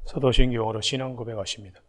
사도신경으로 신앙 고백하십니다.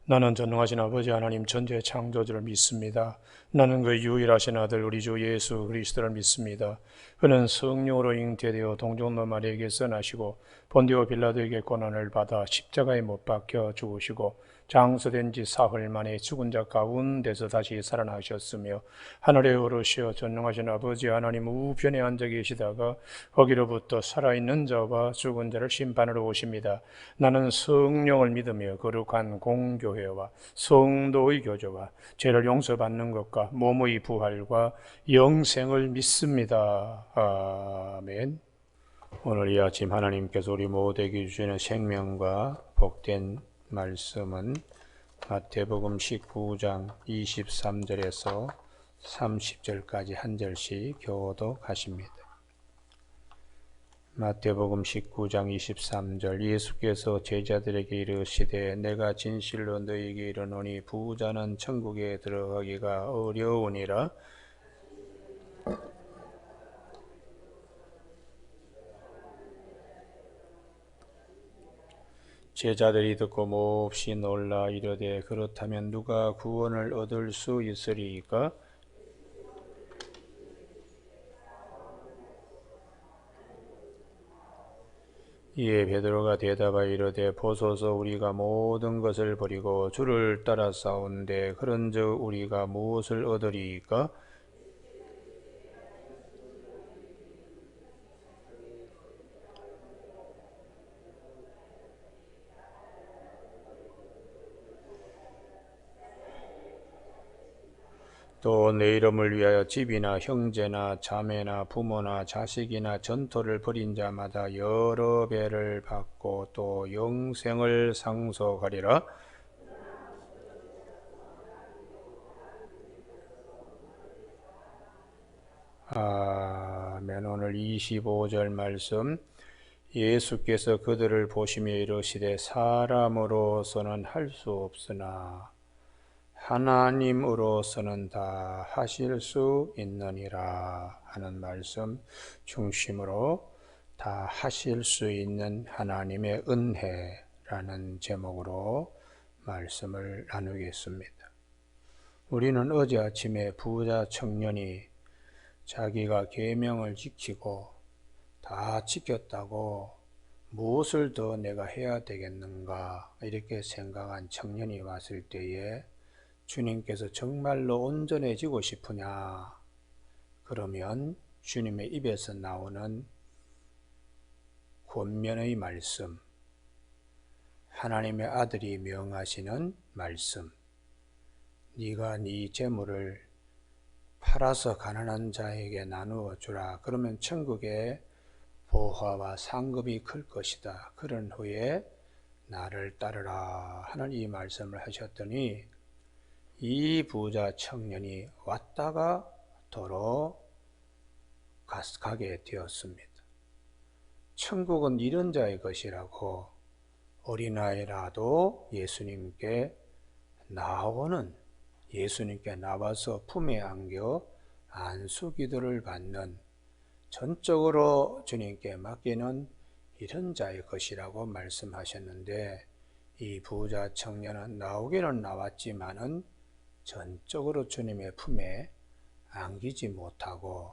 나는 전능하신 아버지 하나님 전지의 창조주를 믿습니다. 나는 그 유일하신 아들 우리 주 예수 그리스도를 믿습니다. 그는 성령으로 잉태되어 동정노 마리아에게서 나시고 본디오 빌라도에게 고난을 받아 십자가에 못 박혀 죽으시고 장서된 지 사흘 만에 죽은 자 가운데서 다시 살아나셨으며 하늘에 오르시어 전능하신 아버지 하나님 우편에 앉아 계시다가 거기로부터 살아있는 자와 죽은 자를 심판하러 오십니다. 나는 성령을 믿으며 거룩한 공교회와 성도의 교제와 죄를 용서받는 것과 몸의 부활과 영생을 믿습니다. 아멘. 오늘 이 아침 하나님께서 우리 모두에게 주시는 생명과 복된 말씀은 마태복음 19장 23절에서 30절까지 한 절씩 교독하십니다. 마태복음 19장 23절 예수께서 제자들에게 이르시되 내가 진실로 너희에게 이르노니 부자는 천국에 들어가기가 어려우니라. 제자들이 듣고 몹시 놀라 이르되 그렇다면 누가 구원을 얻을 수 있으리이까? 이에 베드로가 대답하여 이르되 보소서 우리가 모든 것을 버리고 주를 따라 싸운데 그런즉 우리가 무엇을 얻으리이까? 또 내 이름을 위하여 집이나 형제나 자매나 부모나 자식이나 전토를 벌인 자마다 여러 배를 받고 또 영생을 상속하리라. 아멘. 오늘 25절 말씀 예수께서 그들을 보시며 이르시되 사람으로서는 할 수 없으나 하나님으로서는 다 하실 수 있느니라 하는 말씀 중심으로 다 하실 수 있는 하나님의 은혜라는 제목으로 말씀을 나누겠습니다. 우리는 어제 아침에 부자 청년이 자기가 계명을 지키고 다 지켰다고 무엇을 더 내가 해야 되겠는가 이렇게 생각한 청년이 왔을 때에 주님께서 정말로 온전해지고 싶으냐? 그러면 주님의 입에서 나오는 권면의 말씀, 하나님의 아들이 명하시는 말씀, 네가 네 재물을 팔아서 가난한 자에게 나누어 주라. 그러면 천국에 보화와 상급이 클 것이다. 그런 후에 나를 따르라 하는 이 말씀을 하셨더니 이 부자 청년이 왔다가 도로 가게 되었습니다. 천국은 이런 자의 것이라고 어린아이라도 예수님께 나와서 품에 안겨 안수기도를 받는 전적으로 주님께 맡기는 이런 자의 것이라고 말씀하셨는데 이 부자 청년은 나오기는 나왔지만은 전적으로 주님의 품에 안기지 못하고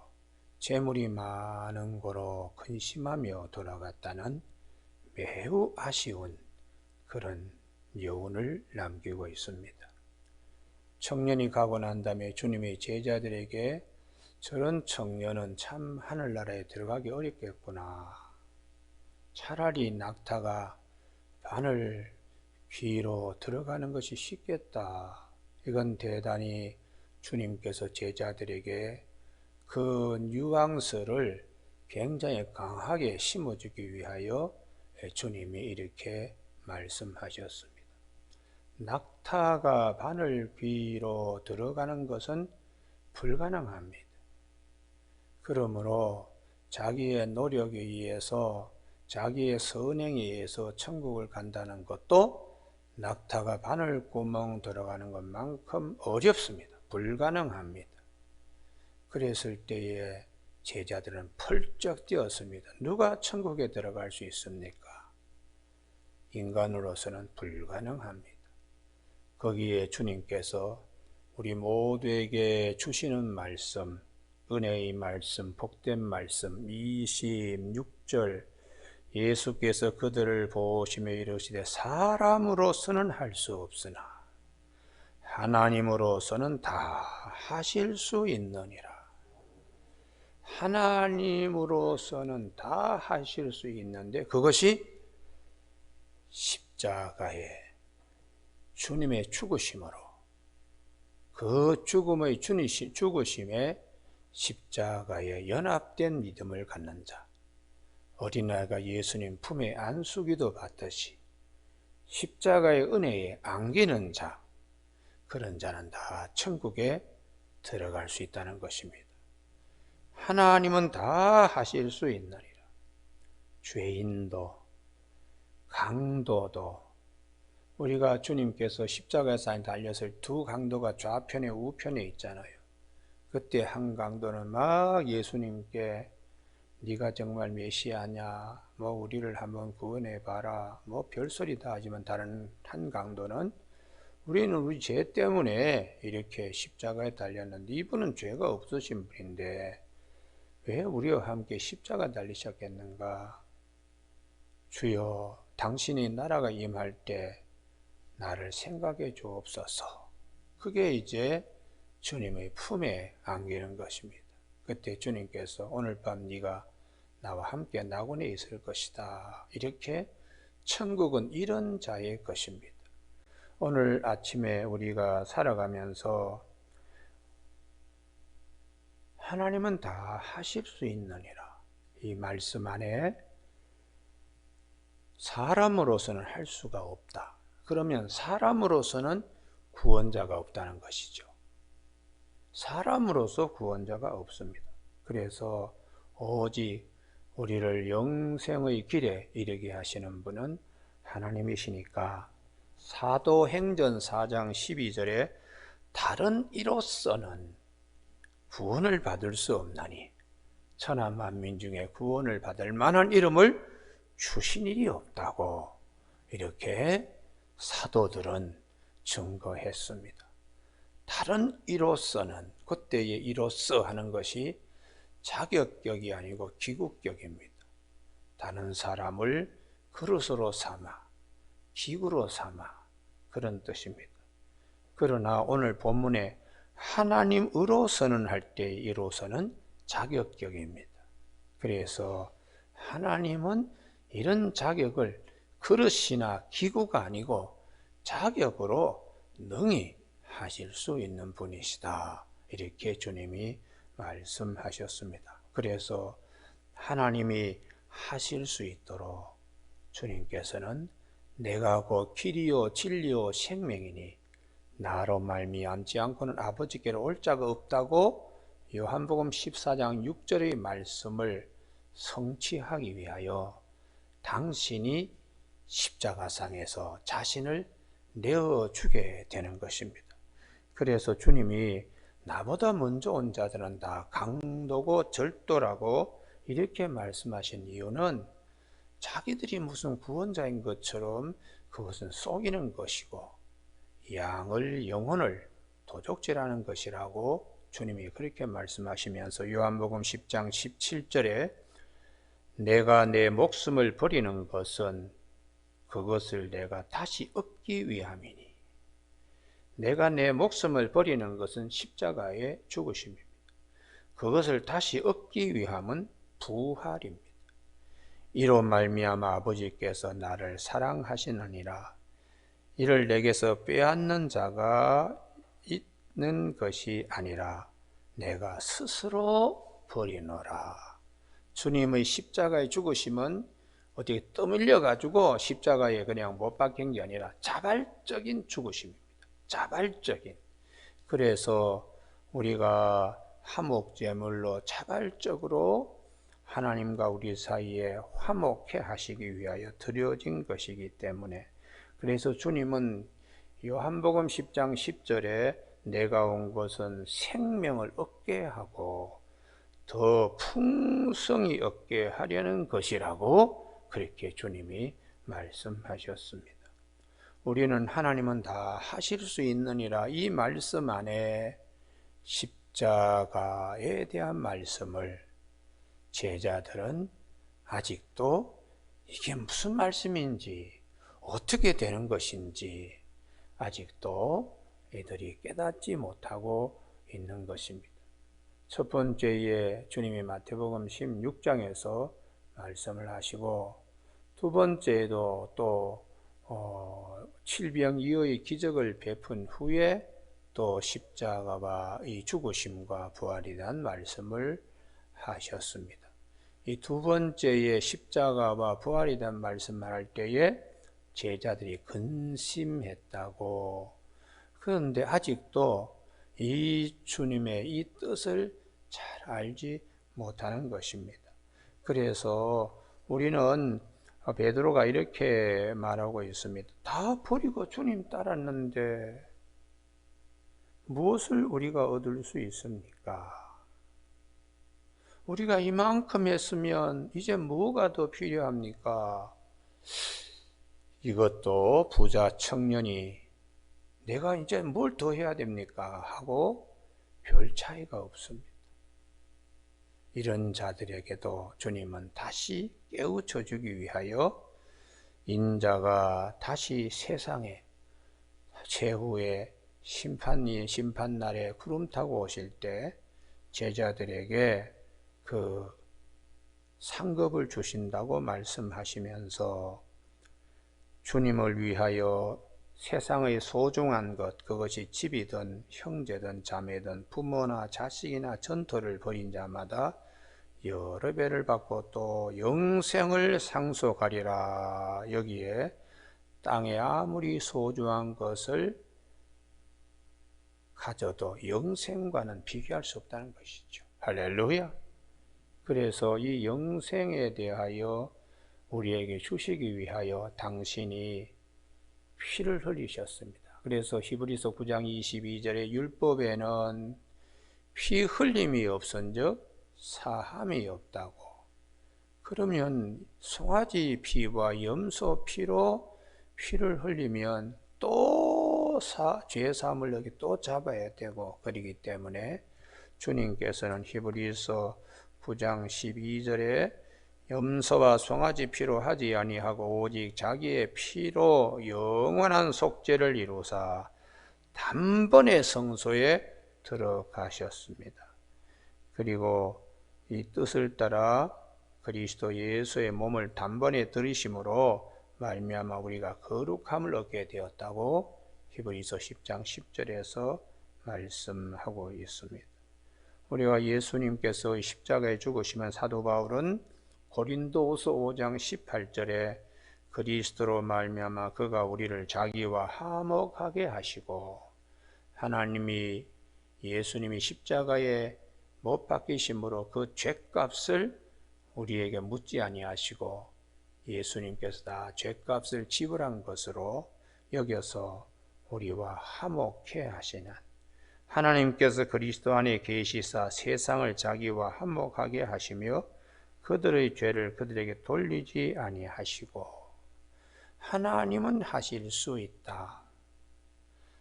재물이 많은 거로 근심하며 돌아갔다는 매우 아쉬운 그런 여운을 남기고 있습니다. 청년이 가고 난 다음에 주님의 제자들에게 저런 청년은 참 하늘나라에 들어가기 어렵겠구나. 차라리 낙타가 바늘 귀로 들어가는 것이 쉽겠다. 이건 대단히 주님께서 제자들에게 그 뉘앙스를 굉장히 강하게 심어주기 위하여 주님이 이렇게 말씀하셨습니다. 낙타가 바늘 귀로 들어가는 것은 불가능합니다. 그러므로 자기의 노력에 의해서 자기의 선행에 의해서 천국을 간다는 것도 낙타가 바늘구멍 들어가는 것만큼 어렵습니다. 불가능합니다. 그랬을 때에 제자들은 펄쩍 뛰었습니다. 누가 천국에 들어갈 수 있습니까? 인간으로서는 불가능합니다. 거기에 주님께서 우리 모두에게 주시는 말씀, 은혜의 말씀, 복된 말씀 26절, 예수께서 그들을 보시며 이르시되 사람으로서는 할 수 없으나 하나님으로서는 다 하실 수 있느니라. 하나님으로서는 다 하실 수 있는데 그것이 십자가의 주님의 죽으심으로, 그 죽음의 죽으심에 십자가에 연합된 믿음을 갖는 자, 어린아이가 예수님 품에 안수기도 받듯이 십자가의 은혜에 안기는 자, 그런 자는 다 천국에 들어갈 수 있다는 것입니다. 하나님은 다 하실 수 있느니라. 죄인도 강도도, 우리가 주님께서 십자가에서 달렸을 두 강도가 좌편에 우편에 있잖아요. 그때 한 강도는 막 예수님께 네가 정말 메시아냐, 뭐 우리를 한번 구원해봐라, 뭐 별소리 다 하지만 다른 한 강도는 우리는 우리 죄 때문에 이렇게 십자가에 달렸는데 이분은 죄가 없으신 분인데 왜 우리와 함께 십자가 달리셨겠는가? 주여, 당신이 나라가 임할 때 나를 생각해 주옵소서. 그게 이제 주님의 품에 안기는 것입니다. 그때 주님께서 오늘 밤 네가 나와 함께 낙원에 있을 것이다. 이렇게 천국은 이런 자의 것입니다. 오늘 아침에 우리가 살아가면서 하나님은 다 하실 수 있느니라, 이 말씀 안에 사람으로서는 할 수가 없다. 그러면 사람으로서는 구원자가 없다는 것이죠. 사람으로서 구원자가 없습니다. 그래서 오직 우리를 영생의 길에 이르게 하시는 분은 하나님이시니까 사도행전 4장 12절에 다른 이로서는 구원을 받을 수 없나니 천하 만민 중에 구원을 받을 만한 이름을 주신 일이 없다고 이렇게 사도들은 증거했습니다. 다른 이로서는, 그때의 이로서 하는 것이 자격격이 아니고 기국격입니다. 다른 사람을 그릇으로 삼아, 기구로 삼아, 그런 뜻입니다. 그러나 오늘 본문에 하나님으로서는 할 때의 이로서는 자격격입니다. 그래서 하나님은 이런 자격을 그릇이나 기구가 아니고 자격으로 능히 하실 수 있는 분이시다. 이렇게 주님이 말씀하셨습니다. 그래서 하나님이 하실 수 있도록 주님께서는 내가 곧 길이요 진리요 생명이니 나로 말미암지 않고는 아버지께로 올 자가 없다고 요한복음 14장 6절의 말씀을 성취하기 위하여 당신이 십자가상에서 자신을 내어주게 되는 것입니다. 그래서 주님이 나보다 먼저 온 자들은 다 강도고 절도라고 이렇게 말씀하신 이유는 자기들이 무슨 구원자인 것처럼 그것은 속이는 것이고 양을, 영혼을 도적질하는 것이라고 주님이 그렇게 말씀하시면서 요한복음 10장 17절에 내가 내 목숨을 버리는 것은 그것을 내가 다시 얻기 위함이니, 내가 내 목숨을 버리는 것은 십자가의 죽으심입니다. 그것을 다시 얻기 위함은 부활입니다. 이로 말미암아 아버지께서 나를 사랑하시느니라. 이를 내게서 빼앗는 자가 있는 것이 아니라 내가 스스로 버리노라. 주님의 십자가의 죽으심은 어떻게 떠밀려 가지고 십자가에 그냥 못 박힌 게 아니라 자발적인 죽으심입니다. 자발적인. 그래서 우리가 화목제물로 자발적으로 하나님과 우리 사이에 화목해 하시기 위하여 드려진 것이기 때문에, 그래서 주님은 요한복음 10장 10절에 내가 온 것은 생명을 얻게 하고 더 풍성히 얻게 하려는 것이라고 그렇게 주님이 말씀하셨습니다. 우리는 하나님은 다 하실 수 있느니라 이 말씀 안에 십자가에 대한 말씀을 제자들은 아직도 이게 무슨 말씀인지 어떻게 되는 것인지 아직도 이들이 깨닫지 못하고 있는 것입니다. 첫 번째에 주님이 마태복음 16장에서 말씀을 하시고 두 번째에도 또 칠병이어의 기적을 베푼 후에 또 십자가와 이 죽으심과 부활에 대한 말씀을 하셨습니다. 이 두 번째의 십자가와 부활에 대한 말씀을 할 때에 제자들이 근심했다고. 그런데 아직도 이 주님의 이 뜻을 잘 알지 못하는 것입니다. 그래서 우리는 베드로가 이렇게 말하고 있습니다. 다 버리고 주님 따랐는데 무엇을 우리가 얻을 수 있습니까? 우리가 이만큼 했으면 이제 뭐가 더 필요합니까? 이것도 부자 청년이 내가 이제 뭘 더 해야 됩니까? 하고 별 차이가 없습니다. 이런 자들에게도 주님은 다시 깨우쳐 주기 위하여 인자가 다시 세상에 최후의 심판날에 구름 타고 오실 때 제자들에게 그 상급을 주신다고 말씀하시면서 주님을 위하여 세상의 소중한 것, 그것이 집이든 형제든 자매든 부모나 자식이나 전토를 벌인 자마다 여러 배를 받고 또 영생을 상속하리라. 여기에 땅에 아무리 소중한 것을 가져도 영생과는 비교할 수 없다는 것이죠. 할렐루야. 그래서 이 영생에 대하여 우리에게 주시기 위하여 당신이 피를 흘리셨습니다. 그래서 히브리서 9장 22절의 율법에는 피 흘림이 없은즉 사함이 없다고. 그러면 송아지 피와 염소 피로 피를 흘리면 또 죄 사함을 여기 또 잡아야 되고 그러기 때문에 주님께서는 히브리서 9장 12절에 염소와 송아지 피로 하지 아니하고 오직 자기의 피로 영원한 속죄를 이루사 단번에 성소에 들어가셨습니다. 그리고 이 뜻을 따라 그리스도 예수의 몸을 단번에 들이심으로 말미암아 우리가 거룩함을 얻게 되었다고 히브리서 10장 10절에서 말씀하고 있습니다. 우리가 예수님께서 십자가에 죽으시면 사도 바울은 고린도후서 5장 18절에 그리스도로 말미암아 그가 우리를 자기와 화목하게 하시고 하나님이 예수님이 십자가에 못 박히심으로 그 죄값을 우리에게 묻지 아니하시고 예수님께서 다 죄값을 지불한 것으로 여겨서 우리와 화목해 하시는 하나님께서 그리스도 안에 계시사 세상을 자기와 화목하게 하시며 그들의 죄를 그들에게 돌리지 아니하시고. 하나님은 하실 수 있다.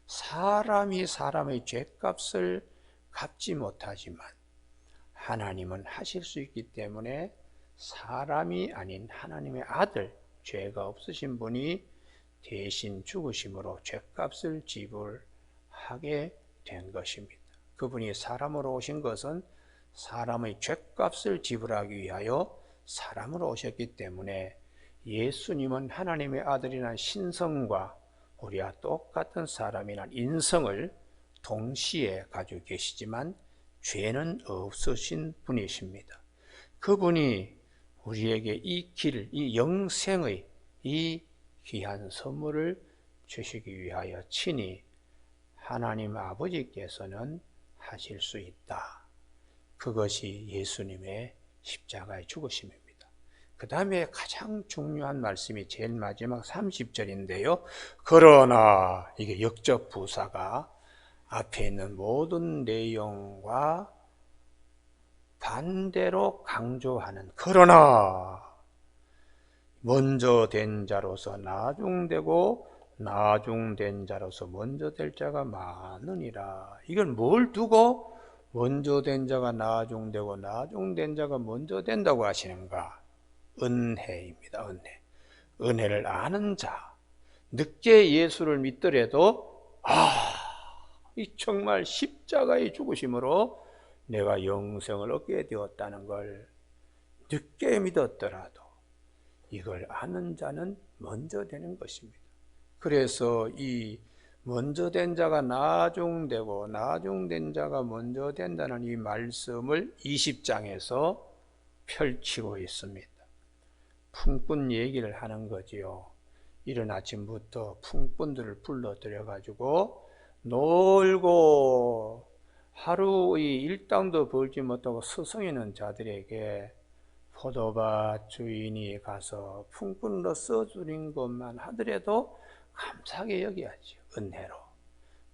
사람이 사람의 죄값을 갚지 못하지만 하나님은 하실 수 있기 때문에 사람이 아닌 하나님의 아들, 죄가 없으신 분이 대신 죽으심으로 죄값을 지불하게 된 것입니다. 그분이 사람으로 오신 것은 사람의 죄값을 지불하기 위하여 사람으로 오셨기 때문에 예수님은 하나님의 아들이란 신성과 우리와 똑같은 사람이란 인성을 동시에 가지고 계시지만 죄는 없으신 분이십니다. 그분이 우리에게 이 길, 이 영생의 이 귀한 선물을 주시기 위하여 친히 하나님 아버지께서는 하실 수 있다. 그것이 예수님의 십자가의 죽으심입니다. 그 다음에 가장 중요한 말씀이 제일 마지막 30절인데요. 그러나 이게 역적 부사가 앞에 있는 모든 내용과 반대로 강조하는 그러나 먼저 된 자로서 나중되고 나중된 자로서 먼저 될 자가 많으니라. 이걸 뭘 두고 먼저 된 자가 나중되고 나중된 자가 먼저 된다고 하시는가? 은혜입니다. 은혜. 은혜를 아는 자. 늦게 예수를 믿더라도 이 정말 십자가의 죽으심으로 내가 영생을 얻게 되었다는 걸 늦게 믿었더라도 이걸 아는 자는 먼저 되는 것입니다. 그래서 이 먼저 된 자가 나중되고 나중된 자가 먼저 된다는 이 말씀을 20장에서 펼치고 있습니다. 풍꾼 얘기를 하는 거지요. 이른 아침부터 풍꾼들을 불러들여 가지고 놀고 하루의 일당도 벌지 못하고 스승이는 자들에게 포도밭 주인이 가서 풍꾼으로 써주린 것만 하더라도 감사하게 여겨야지, 은혜로.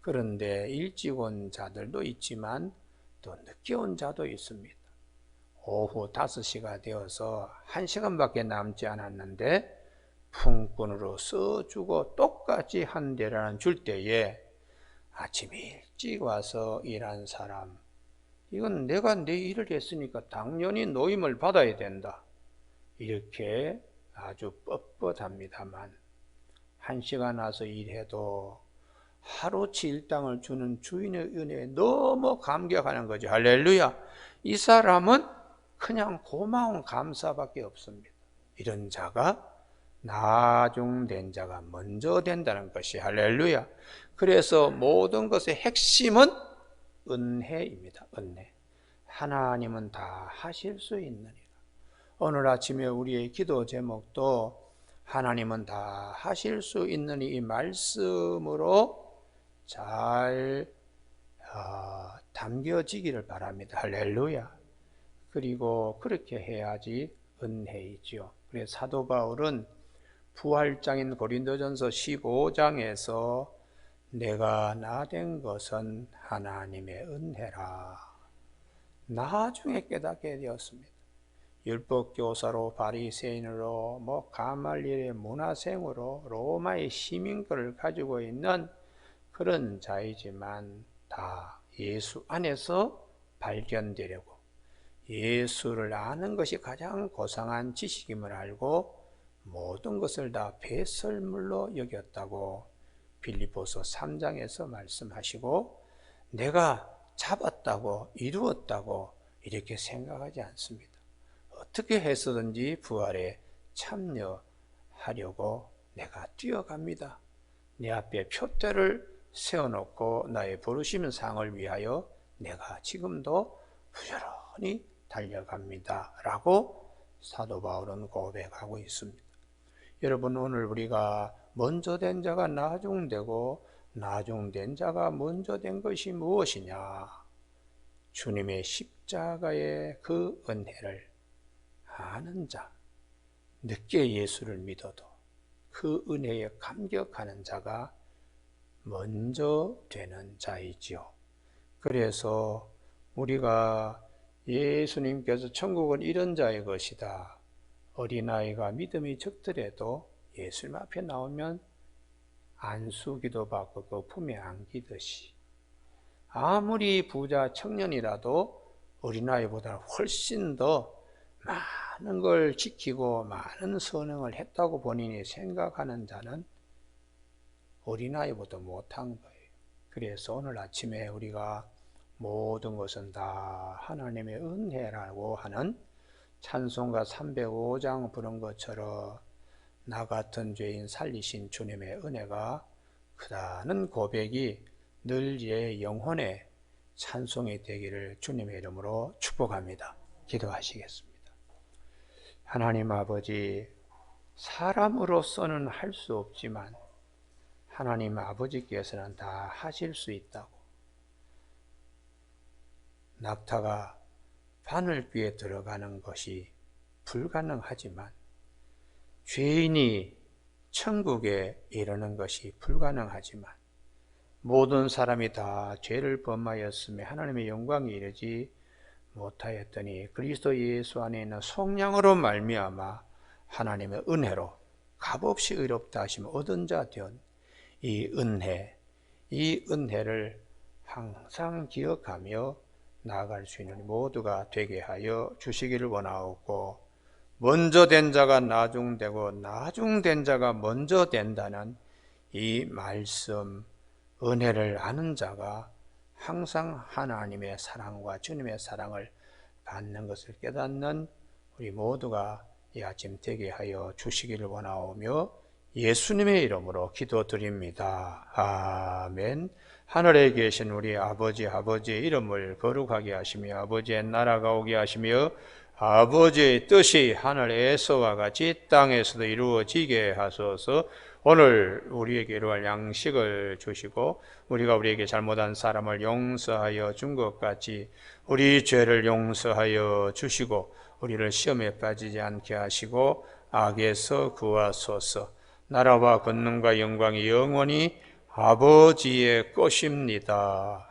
그런데 일찍 온 자들도 있지만 또 늦게 온 자도 있습니다. 오후 5시가 되어서 1시간밖에 남지 않았는데 풍꾼으로 써주고 똑같이 한 대라는 줄 때에 아침 일찍 와서 일한 사람, 이건 내가 내 일을 했으니까 당연히 노임을 받아야 된다, 이렇게 아주 뻣뻣합니다만 1시간 와서 일해도 하루치 일당을 주는 주인의 은혜에 너무 감격하는 거죠. 할렐루야. 이 사람은 그냥 고마운 감사밖에 없습니다. 이런 자가 나중된 자가 먼저 된다는 것이 할렐루야. 그래서 모든 것의 핵심은 은혜입니다. 은혜. 하나님은 다 하실 수 있느니라. 오늘 아침에 우리의 기도 제목도 하나님은 다 하실 수 있느니 이 말씀으로 잘 담겨지기를 바랍니다. 할렐루야. 그리고 그렇게 해야지 은혜이지요. 그래서 사도 바울은 부활장인 고린도전서 15장에서 내가 나 된 것은 하나님의 은혜라, 나중에 깨닫게 되었습니다. 율법교사로 바리새인으로 가말리엘의 문화생으로 로마의 시민권을 가지고 있는 그런 자이지만 다 예수 안에서 발견되려고 예수를 아는 것이 가장 고상한 지식임을 알고 모든 것을 다 배설물로 여겼다고 빌립보서 3장에서 말씀하시고, 내가 잡았다고 이루었다고 이렇게 생각하지 않습니다. 어떻게 해서든지 부활에 참여하려고 내가 뛰어갑니다. 내 앞에 표대를 세워놓고 나의 부르심 상을 위하여 내가 지금도 부지런히 달려갑니다 라고 사도 바울은 고백하고 있습니다. 여러분, 오늘 우리가 먼저 된 자가 나중되고 나중된 자가 먼저 된 것이 무엇이냐? 주님의 십자가의 그 은혜를 아는 자, 늦게 예수를 믿어도 그 은혜에 감격하는 자가 먼저 되는 자이지요. 그래서 우리가 예수님께서 천국은 이런 자의 것이다, 어린아이가 믿음이 적더라도 예수님 앞에 나오면 안수기도 받고 그 품에 안기듯이, 아무리 부자 청년이라도 어린아이보다 훨씬 더 많은 걸 지키고 많은 선행을 했다고 본인이 생각하는 자는 어린아이보다 못한 거예요. 그래서 오늘 아침에 우리가 모든 것은 다 하나님의 은혜라고 하는 찬송가 305장 부른 것처럼 나 같은 죄인 살리신 주님의 은혜가 크다는 고백이 늘 제 영혼의 찬송이 되기를 주님의 이름으로 축복합니다. 기도하시겠습니다. 하나님 아버지, 사람으로서는 할 수 없지만 하나님 아버지께서는 다 하실 수 있다고. 낙타가 바늘귀에 들어가는 것이 불가능하지만 죄인이 천국에 이르는 것이 불가능하지만 모든 사람이 다 죄를 범하였음에 하나님의 영광에 이르지 못하였더니 그리스도 예수 안에 있는 속량으로 말미암아 하나님의 은혜로 값없이 의롭다 하시면 얻은 자 된 이 은혜를 항상 기억하며 나아갈 수 있는 모두가 되게 하여 주시기를 원하옵고, 먼저 된 자가 나중되고 나중된 자가 먼저 된다는 이 말씀, 은혜를 아는 자가 항상 하나님의 사랑과 주님의 사랑을 받는 것을 깨닫는 우리 모두가 이 아침 되게 하여 주시기를 원하오며 예수님의 이름으로 기도드립니다. 아멘. 하늘에 계신 우리 아버지의 이름을 거룩하게 하시며 아버지의 나라가 오게 하시며 아버지의 뜻이 하늘에서와 같이 땅에서도 이루어지게 하소서. 오늘 우리에게 이루어갈 양식을 주시고 우리가 우리에게 잘못한 사람을 용서하여 준 것 같이 우리 죄를 용서하여 주시고 우리를 시험에 빠지지 않게 하시고 악에서 구하소서. 나라와 권능과 영광이 영원히 아버지의 것입니다.